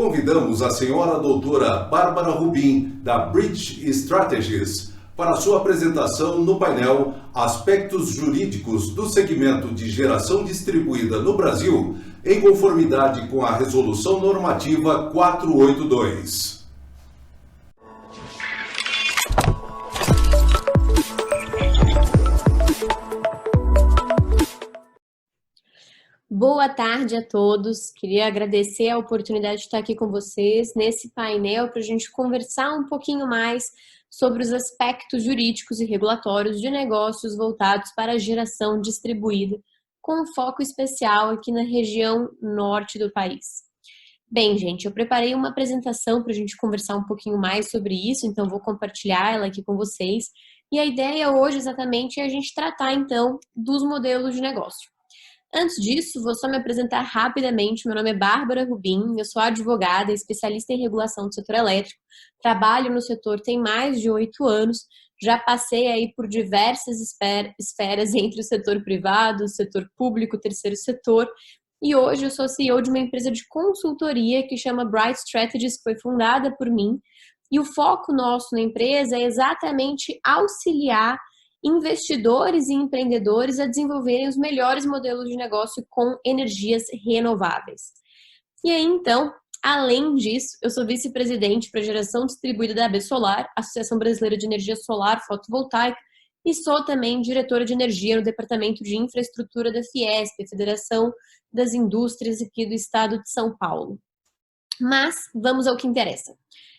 Convidamos a senhora doutora Bárbara Rubim, da Bridge Strategies, para sua apresentação no painel Aspectos Jurídicos do Segmento de Geração Distribuída no Brasil, em conformidade com a Resolução Normativa 482. Boa tarde a todos. Queria agradecer a oportunidade de estar aqui com vocês nesse painel para a gente conversar um pouquinho mais sobre os aspectos jurídicos e regulatórios de negócios voltados para a geração distribuída, com um foco especial aqui na região norte do país. Bem, gente, eu preparei uma apresentação para a gente conversar um pouquinho mais sobre isso, então vou compartilhar ela aqui com vocês. E a ideia hoje exatamente é a gente tratar então dos modelos de negócio. Antes disso, vou só me apresentar rapidamente. Meu nome é Bárbara Rubim, eu sou advogada, especialista em regulação do setor elétrico, trabalho no setor tem mais de 8 anos, já passei aí por diversas esferas entre o setor privado, o setor público, o terceiro setor, e hoje eu sou CEO de uma empresa de consultoria que chama Bright Strategies, que foi fundada por mim, e o foco nosso na empresa é exatamente auxiliar investidores e empreendedores a desenvolverem os melhores modelos de negócio com energias renováveis. E aí, então, além disso, eu sou vice-presidente para a geração distribuída da AB Solar, Associação Brasileira de Energia Solar Fotovoltaica, e sou também diretora de energia no Departamento de Infraestrutura da Fiesp, Federação das Indústrias aqui do estado de São Paulo. Mas vamos ao que interessa.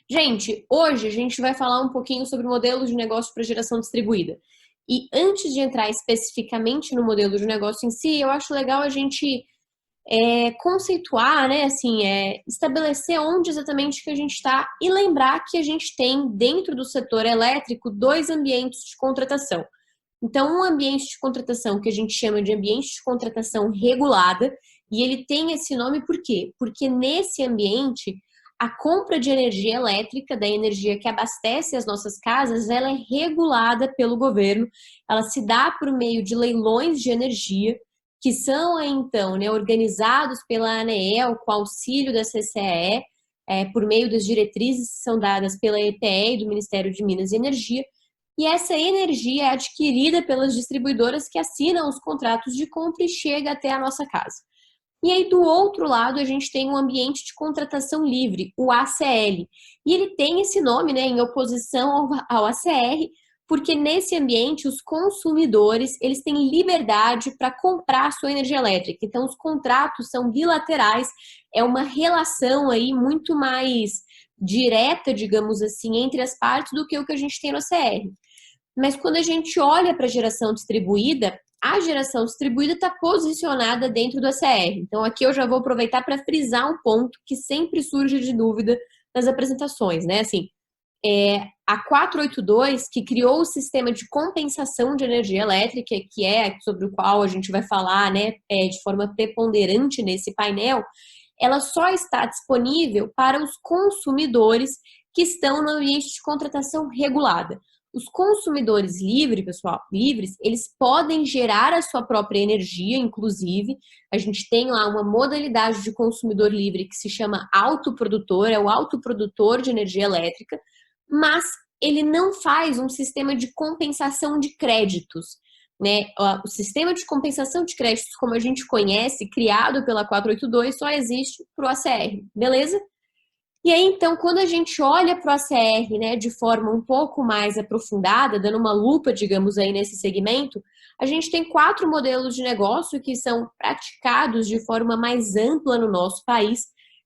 Gente, hoje a gente vai falar um pouquinho sobre modelos de negócio para geração distribuída. E antes de entrar especificamente no modelo de negócio em si, eu acho legal a gente conceituar, né, estabelecer onde exatamente que a gente está e lembrar que a gente tem dentro do setor elétrico 2 ambientes de contratação. Então, um ambiente de contratação que a gente chama de ambiente de contratação regulada, e ele tem esse nome por quê? Porque nesse ambiente a compra de energia elétrica, da energia que abastece as nossas casas, ela é regulada pelo governo, ela se dá por meio de leilões de energia, que são, então, organizados pela ANEEL, com auxílio da CCEE, por meio das diretrizes que são dadas pela EPE e do Ministério de Minas e Energia, e essa energia é adquirida pelas distribuidoras que assinam os contratos de compra e chega até a nossa casa. E aí, do outro lado, a gente tem um ambiente de contratação livre, o ACL. E ele tem esse nome, em oposição ao ACR, porque nesse ambiente os consumidores, eles têm liberdade para comprar a sua energia elétrica. Então, os contratos são bilaterais, é uma relação aí muito mais direta, digamos assim, entre as partes do que o que a gente tem no ACR. Mas quando a gente olha para a geração distribuída está posicionada dentro do ACR. Então, aqui eu já vou aproveitar para frisar um ponto que sempre surge de dúvida nas apresentações, a 482, que criou o sistema de compensação de energia elétrica, que é sobre o qual a gente vai falar, de forma preponderante nesse painel, ela só está disponível para os consumidores que estão no ambiente de contratação regulada. Os consumidores livres, eles podem gerar a sua própria energia, inclusive. A gente tem lá uma modalidade de consumidor livre que se chama autoprodutor, é o autoprodutor de energia elétrica, mas ele não faz um sistema de compensação de créditos. O sistema de compensação de créditos, como a gente conhece, criado pela 482, só existe para o ACR, beleza? E aí, então, quando a gente olha para o ACR, de forma um pouco mais aprofundada, dando uma lupa, digamos aí, nesse segmento, a gente tem 4 modelos de negócio que são praticados de forma mais ampla no nosso país,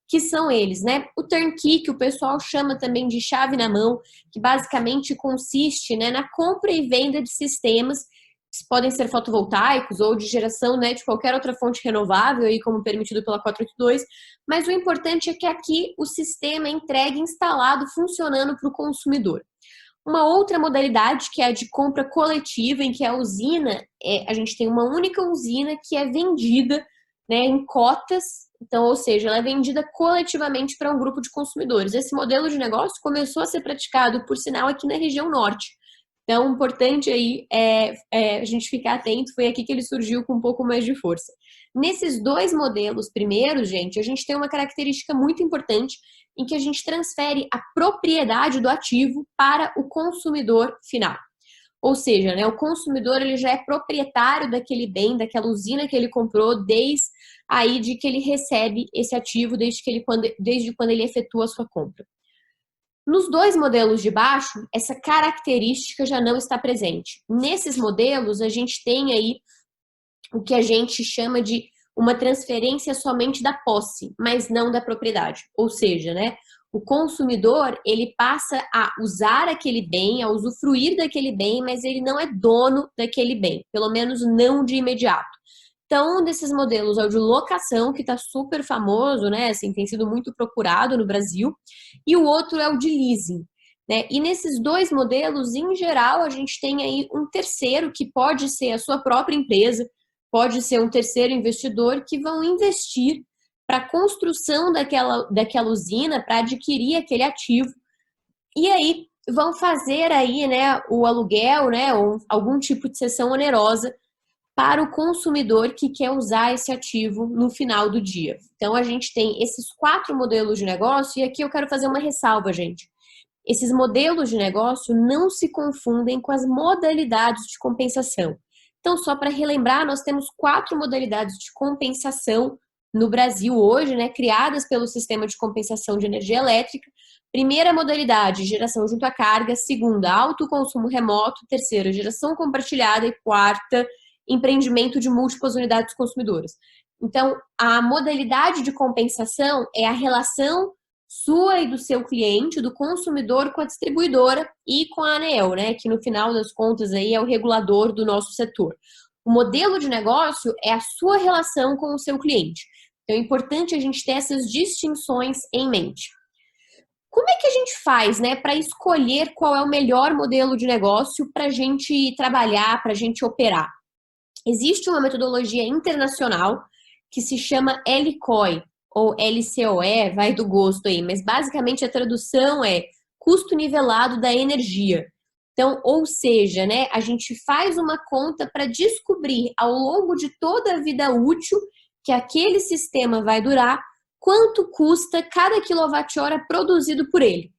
que são eles, o turnkey, que o pessoal chama também de chave na mão, que basicamente consiste, na compra e venda de sistemas, que podem ser fotovoltaicos ou de geração, de qualquer outra fonte renovável, aí como permitido pela 482, mas o importante é que aqui o sistema é entregue, instalado, funcionando para o consumidor. Uma outra modalidade, que é a de compra coletiva, em que a usina, a gente tem uma única usina que é vendida em cotas, então, ou seja, ela é vendida coletivamente para um grupo de consumidores. Esse modelo de negócio começou a ser praticado, por sinal, aqui na região norte. Então, importante aí a gente ficar atento, foi aqui que ele surgiu com um pouco mais de força. Nesses dois modelos primeiros, gente, a gente tem uma característica muito importante em que a gente transfere a propriedade do ativo para o consumidor final. Ou seja, né, o consumidor ele já é proprietário daquele bem, daquela usina que ele comprou, desde aí de que ele recebe esse ativo, desde quando ele efetua a sua compra. Nos dois modelos de baixo, essa característica já não está presente. Nesses modelos, a gente tem aí o que a gente chama de uma transferência somente da posse, mas não da propriedade. Ou seja, né, o consumidor, ele passa a usar aquele bem, a usufruir daquele bem, mas ele não é dono daquele bem, pelo menos não de imediato. Então, um desses modelos é o de locação, que está super famoso, né? Assim, tem sido muito procurado no Brasil. E o outro é o de leasing, né? E nesses dois modelos, em geral, a gente tem aí um terceiro, que pode ser a sua própria empresa, pode ser um terceiro investidor, que vão investir para a construção daquela usina, para adquirir aquele ativo. E aí, vão fazer aí, né, o aluguel, né, ou algum tipo de cessão onerosa para o consumidor que quer usar esse ativo no final do dia. Então, a gente tem esses 4 modelos de negócio, e aqui eu quero fazer uma ressalva, gente. Esses modelos de negócio não se confundem com as modalidades de compensação. Então, só para relembrar, nós temos 4 modalidades de compensação no Brasil hoje, né, criadas pelo Sistema de Compensação de Energia Elétrica. Primeira modalidade, geração junto à carga. Segunda, autoconsumo remoto. Terceira, geração compartilhada. E quarta, empreendimento de múltiplas unidades consumidoras. Então, a modalidade de compensação é a relação sua e do seu cliente, do consumidor, com a distribuidora e com a ANEEL, né, que no final das contas aí é o regulador do nosso setor. O modelo de negócio é a sua relação com o seu cliente. Então, é importante a gente ter essas distinções em mente. Como é que a gente faz, né, para escolher qual é o melhor modelo de negócio para a gente trabalhar, para a gente operar? Existe uma metodologia internacional que se chama LCOE, ou LCOE, vai do gosto aí, mas basicamente a tradução é custo nivelado da energia. Então, ou seja, né, a gente faz uma conta para descobrir ao longo de toda a vida útil que aquele sistema vai durar, quanto custa cada quilowatt-hora produzido por ele.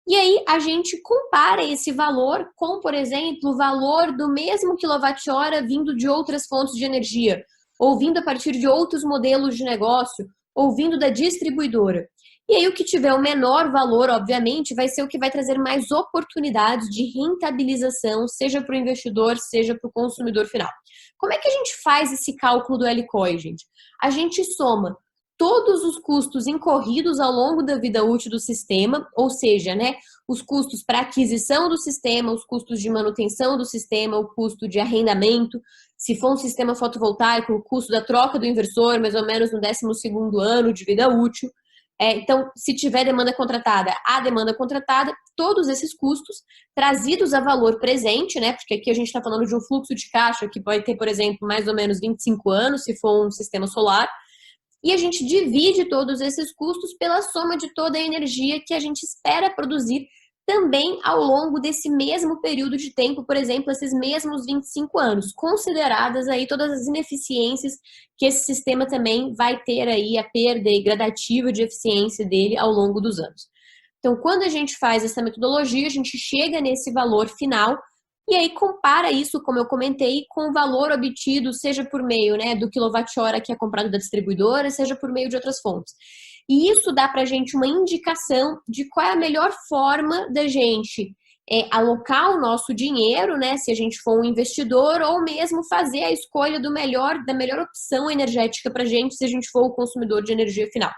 E aí a gente compara esse valor com, por exemplo, o valor do mesmo quilowatt-hora vindo de outras fontes de energia, ou vindo a partir de outros modelos de negócio, ou vindo da distribuidora. E aí o que tiver o menor valor, obviamente, vai ser o que vai trazer mais oportunidades de rentabilização, seja para o investidor, seja para o consumidor final. Como é que a gente faz esse cálculo do LCOE, gente? A gente soma todos os custos incorridos ao longo da vida útil do sistema, ou seja, né, os custos para aquisição do sistema, os custos de manutenção do sistema, o custo de arrendamento, se for um sistema fotovoltaico, o custo da troca do inversor, mais ou menos no 12º ano de vida útil. Então, se tiver demanda contratada, a demanda contratada, todos esses custos trazidos a valor presente, né, porque aqui a gente está falando de um fluxo de caixa que pode ter, por exemplo, mais ou menos 25 anos, se for um sistema solar, e a gente divide todos esses custos pela soma de toda a energia que a gente espera produzir também ao longo desse mesmo período de tempo, por exemplo, esses mesmos 25 anos, consideradas aí todas as ineficiências que esse sistema também vai ter aí, a perda gradativa de eficiência dele ao longo dos anos. Então, quando a gente faz essa metodologia, a gente chega nesse valor final e aí compara isso, como eu comentei, com o valor obtido, seja por meio, né, do quilowatt-hora que é comprado da distribuidora, seja por meio de outras fontes. E isso dá para a gente uma indicação de qual é a melhor forma da gente alocar o nosso dinheiro, né, se a gente for um investidor, ou mesmo fazer a escolha da melhor opção energética para a gente, se a gente for o consumidor de energia final.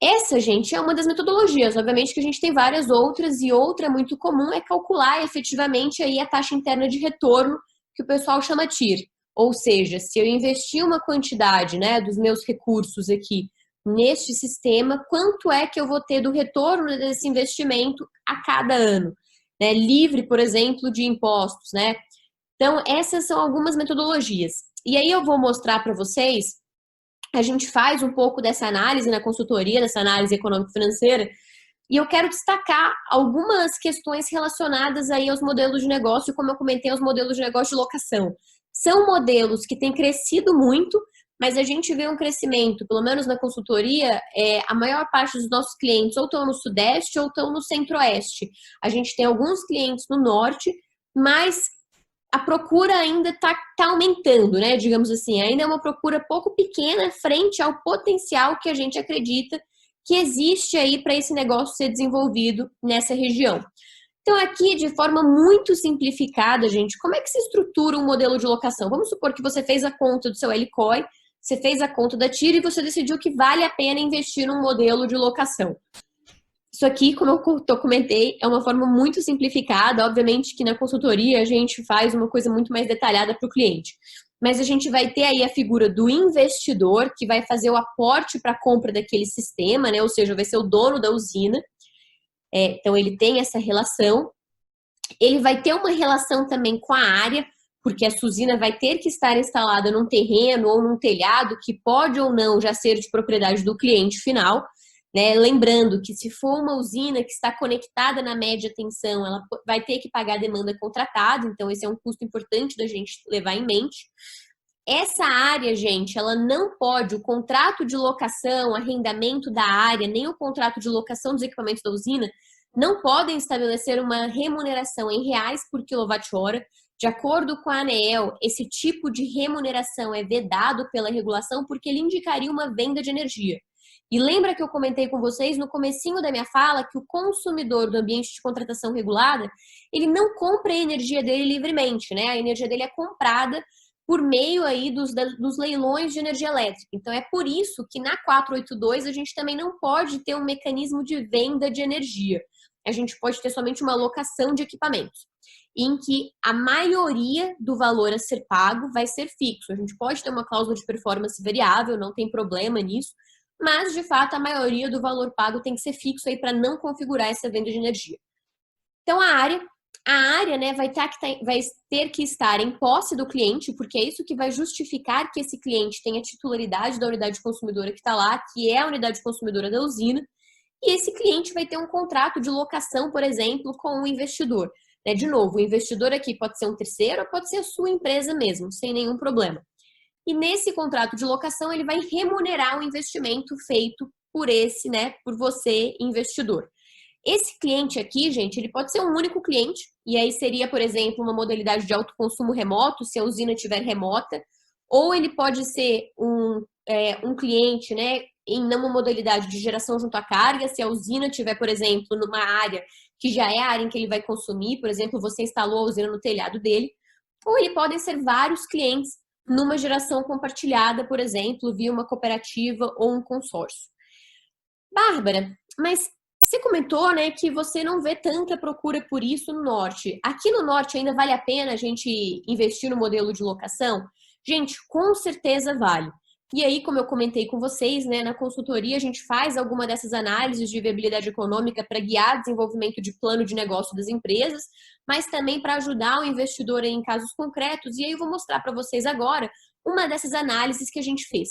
Essa, gente, é uma das metodologias. Obviamente que a gente tem várias outras, e outra muito comum é calcular efetivamente aí a taxa interna de retorno, que o pessoal chama TIR. Ou seja, se eu investir uma quantidade, né, dos meus recursos aqui neste sistema, quanto é que eu vou ter do retorno desse investimento a cada ano, né? Livre, por exemplo, de impostos, né? Então, essas são algumas metodologias. E aí eu vou mostrar para vocês. A gente faz um pouco dessa análise na consultoria, dessa análise econômico-financeira, E eu quero destacar algumas questões relacionadas aí aos modelos de negócio, como eu comentei, aos modelos de negócio de locação. São modelos que têm crescido muito, mas a gente vê um crescimento, pelo menos na consultoria, a maior parte dos nossos clientes ou estão no Sudeste ou estão no Centro-Oeste. A gente tem alguns clientes no Norte, mas a procura ainda está aumentando, né? Digamos assim, ainda é uma procura pouco pequena frente ao potencial que a gente acredita que existe aí para esse negócio ser desenvolvido nessa região. Então, aqui, de forma muito simplificada, gente, como é que se estrutura um modelo de locação? Vamos supor que você fez a conta do seu LCOI, você fez a conta da TIR e você decidiu que vale a pena investir num modelo de locação. Isso aqui, como eu comentei, é uma forma muito simplificada. Obviamente que na consultoria a gente faz uma coisa muito mais detalhada para o cliente. Mas a gente vai ter aí a figura do investidor, que vai fazer o aporte para a compra daquele sistema, né? Ou seja, vai ser o dono da usina. Então, ele tem essa relação. Ele vai ter uma relação também com a área, porque essa usina vai ter que estar instalada num terreno ou num telhado que pode ou não já ser de propriedade do cliente final, né? Lembrando que se for uma usina que está conectada na média tensão, ela vai ter que pagar a demanda contratada, então esse é um custo importante da gente levar em mente. Essa área, gente, ela não pode, o contrato de locação, arrendamento da área, nem o contrato de locação dos equipamentos da usina, não podem estabelecer uma remuneração em reais por quilowatt-hora. De acordo com a ANEEL, esse tipo de remuneração é vedado pela regulação porque ele indicaria uma venda de energia. E lembra que eu comentei com vocês no comecinho da minha fala que o consumidor do ambiente de contratação regulada, ele não compra a energia dele livremente, né? A energia dele é comprada por meio aí dos leilões de energia elétrica. Então, é por isso que na 482 a gente também não pode ter um mecanismo de venda de energia. A gente pode ter somente uma alocação de equipamentos, em que a maioria do valor a ser pago vai ser fixo. A gente pode ter uma cláusula de performance variável, não tem problema nisso, mas, de fato, a maioria do valor pago tem que ser fixo aí para não configurar essa venda de energia. Então, a área, né, vai ter que estar em posse do cliente, porque é isso que vai justificar que esse cliente tenha titularidade da unidade consumidora que está lá, que é a unidade consumidora da usina, e esse cliente vai ter um contrato de locação, por exemplo, com o investidor. Né? De novo, o investidor aqui pode ser um terceiro ou pode ser a sua empresa mesmo, sem nenhum problema. E nesse contrato de locação, ele vai remunerar o investimento feito por por você, investidor. Esse cliente aqui, gente, ele pode ser um único cliente, e aí seria, por exemplo, uma modalidade de autoconsumo remoto, se a usina estiver remota, ou ele pode ser um cliente, né, em uma modalidade de geração junto à carga, se a usina estiver, por exemplo, numa área que já é a área em que ele vai consumir, por exemplo, você instalou a usina no telhado dele, ou ele podem ser vários clientes numa geração compartilhada, por exemplo, via uma cooperativa ou um consórcio. Bárbara, mas você comentou, né, que você não vê tanta procura por isso no Norte. Aqui no Norte ainda vale a pena a gente investir no modelo de locação? Gente, com certeza vale. E aí, como eu comentei com vocês, né, na consultoria a gente faz alguma dessas análises de viabilidade econômica para guiar o desenvolvimento de plano de negócio das empresas, mas também para ajudar o investidor em casos concretos. E aí eu vou mostrar para vocês agora uma dessas análises que a gente fez.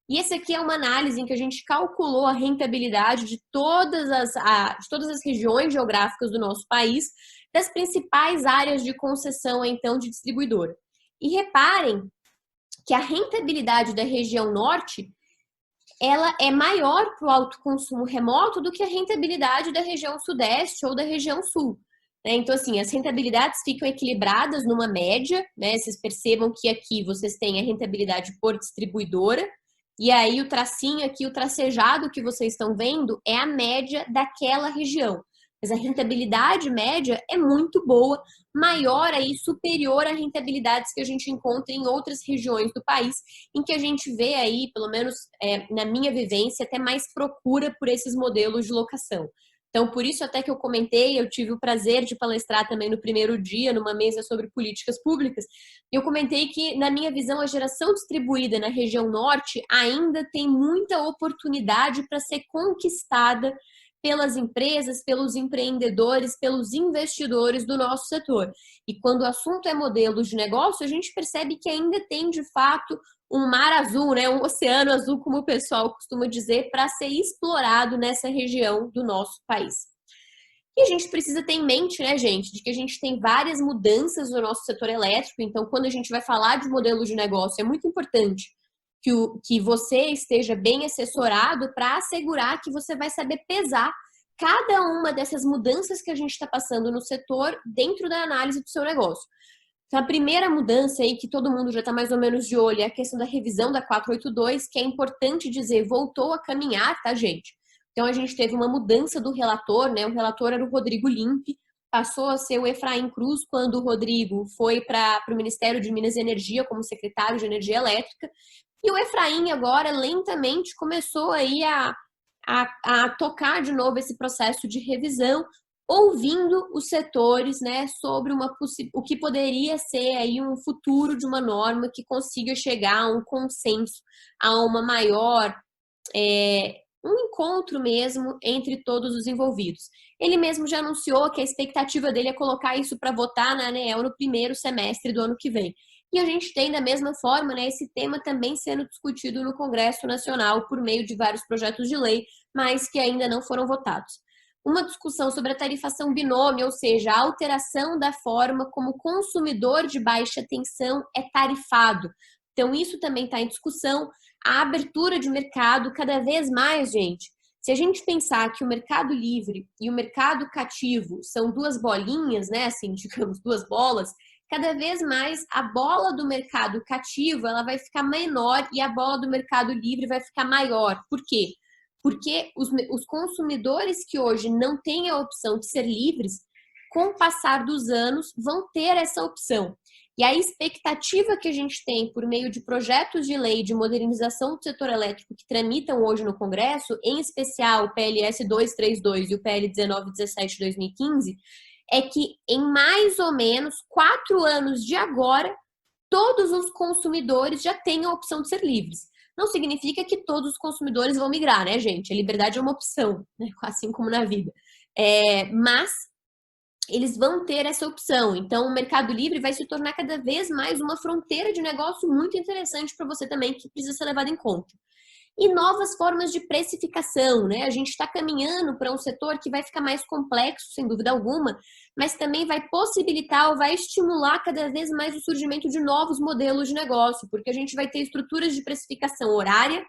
E essa aqui é uma análise em que a gente calculou a rentabilidade de todas as regiões geográficas do nosso país, das principais áreas de concessão, então, de distribuidora. E reparem que a rentabilidade da região norte, ela é maior para o autoconsumo remoto do que a rentabilidade da região sudeste ou da região sul. Então, assim, as rentabilidades ficam equilibradas numa média, né? Vocês percebam que aqui vocês têm a rentabilidade por distribuidora, e aí o tracinho aqui, o tracejado que vocês estão vendo, é a média daquela região. Mas a rentabilidade média é muito boa, maior aí, superior a rentabilidades que a gente encontra em outras regiões do país, em que a gente vê aí, pelo menos na minha vivência, até mais procura por esses modelos de locação. Então, por isso até que eu comentei, eu tive o prazer de palestrar também no primeiro dia, numa mesa sobre políticas públicas, e eu comentei que, na minha visão, a geração distribuída na região norte ainda tem muita oportunidade para ser conquistada pelas empresas, pelos empreendedores, pelos investidores do nosso setor. E quando o assunto é modelos de negócio, a gente percebe que ainda tem, de fato, um mar azul, né, um oceano azul, como o pessoal costuma dizer, para ser explorado nessa região do nosso país. E a gente precisa ter em mente, né, gente, de que a gente tem várias mudanças no nosso setor elétrico, então quando a gente vai falar de modelo de negócio, é muito importante que você esteja bem assessorado para assegurar que você vai saber pesar cada uma dessas mudanças que a gente está passando no setor dentro da análise do seu negócio. Então, a primeira mudança aí que todo mundo já está mais ou menos de olho é a questão da revisão da 482, que é importante dizer, voltou a caminhar, tá, gente? Então, a gente teve uma mudança do relator, né? O relator era o Rodrigo Limpe, passou a ser o Efraim Cruz quando o Rodrigo foi para o Ministério de Minas e Energia como secretário de Energia Elétrica. E o Efraim agora, lentamente, começou aí a tocar de novo esse processo de revisão, ouvindo os setores, né, sobre o que poderia ser aí um futuro de uma norma que consiga chegar a um consenso, a uma maior, um encontro mesmo entre todos os envolvidos. Ele mesmo já anunciou que a expectativa dele é colocar isso para votar na ANEEL no primeiro semestre do ano que vem. E a gente tem, da mesma forma, né, esse tema também sendo discutido no Congresso Nacional por meio de vários projetos de lei, mas que ainda não foram votados. Uma discussão sobre a tarifação binômio, ou seja, a alteração da forma como o consumidor de baixa tensão é tarifado. Então, isso também está em discussão. A abertura de mercado, cada vez mais, gente, se a gente pensar que o mercado livre e o mercado cativo são duas bolinhas, né, assim, digamos, duas bolas, cada vez mais a bola do mercado cativo ela vai ficar menor e a bola do mercado livre vai ficar maior. Por quê? Porque os consumidores que hoje não têm a opção de ser livres, com o passar dos anos, vão ter essa opção. E a expectativa que a gente tem por meio de projetos de lei de modernização do setor elétrico que tramitam hoje no Congresso, em especial o PLS 232 e o PL 1917 de 2015, é que em mais ou menos 4 anos de agora, todos os consumidores já têm a opção de ser livres. Não significa que todos os consumidores vão migrar, né, gente? A liberdade é uma opção, né? Assim como na vida. Mas eles vão ter essa opção. Então, o Mercado Livre vai se tornar cada vez mais uma fronteira de negócio muito interessante para você também, que precisa ser levado em conta. E novas formas de precificação, né? A gente está caminhando para um setor que vai ficar mais complexo, sem dúvida alguma, mas também vai possibilitar ou vai estimular cada vez mais o surgimento de novos modelos de negócio, porque a gente vai ter estruturas de precificação horária,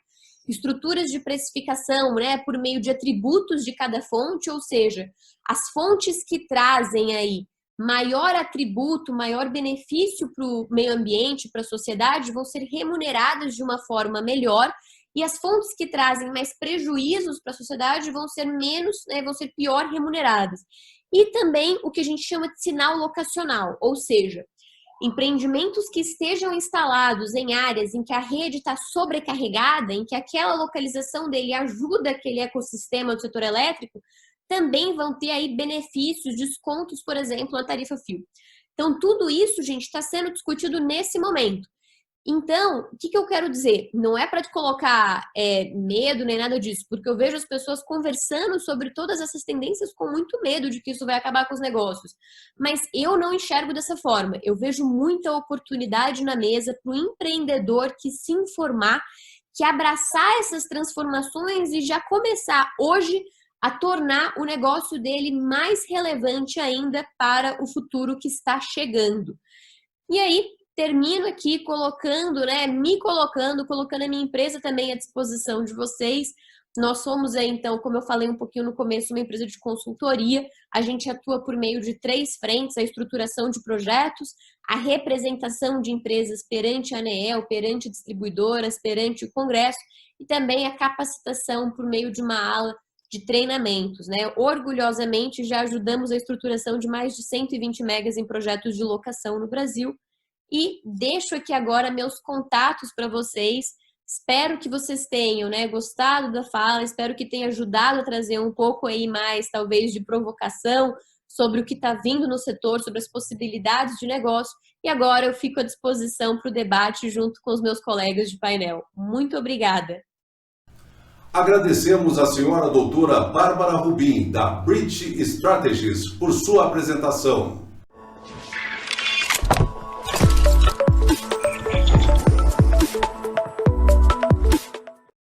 estruturas de precificação, né, por meio de atributos de cada fonte, ou seja, as fontes que trazem aí maior atributo, maior benefício para o meio ambiente, para a sociedade, vão ser remuneradas de uma forma melhor. E as fontes que trazem mais prejuízos para a sociedade vão ser menos, né, vão ser pior remuneradas. E também o que a gente chama de sinal locacional, ou seja, empreendimentos que estejam instalados em áreas em que a rede está sobrecarregada, em que aquela localização dele ajuda aquele ecossistema do setor elétrico, também vão ter aí benefícios, descontos, por exemplo, na tarifa fio. Então, tudo isso, gente, está sendo discutido nesse momento. Então, o que eu quero dizer? Não é para te colocar medo nem nada disso, porque eu vejo as pessoas conversando sobre todas essas tendências com muito medo de que isso vai acabar com os negócios. Mas eu não enxergo dessa forma. Eu vejo muita oportunidade na mesa para o empreendedor que se informar, que abraçar essas transformações e já começar hoje a tornar o negócio dele mais relevante ainda para o futuro que está chegando. E aí, termino aqui colocando, né, colocando a minha empresa também à disposição de vocês. Nós somos aí, então, como eu falei um pouquinho no começo, uma empresa de consultoria. A gente atua por meio de 3 frentes: a estruturação de projetos, a representação de empresas perante a ANEEL, perante distribuidoras, perante o Congresso, e também a capacitação por meio de uma ala de treinamentos, né? Orgulhosamente, já ajudamos a estruturação de mais de 120 megas em projetos de locação no Brasil. E deixo aqui agora meus contatos para vocês. Espero que vocês tenham, né, gostado da fala, espero que tenha ajudado a trazer um pouco aí mais, talvez, de provocação sobre o que está vindo no setor, sobre as possibilidades de negócio. E agora eu fico à disposição para o debate junto com os meus colegas de painel. Muito obrigada. Agradecemos à senhora doutora Bárbara Rubim, da Bridge Strategies, por sua apresentação.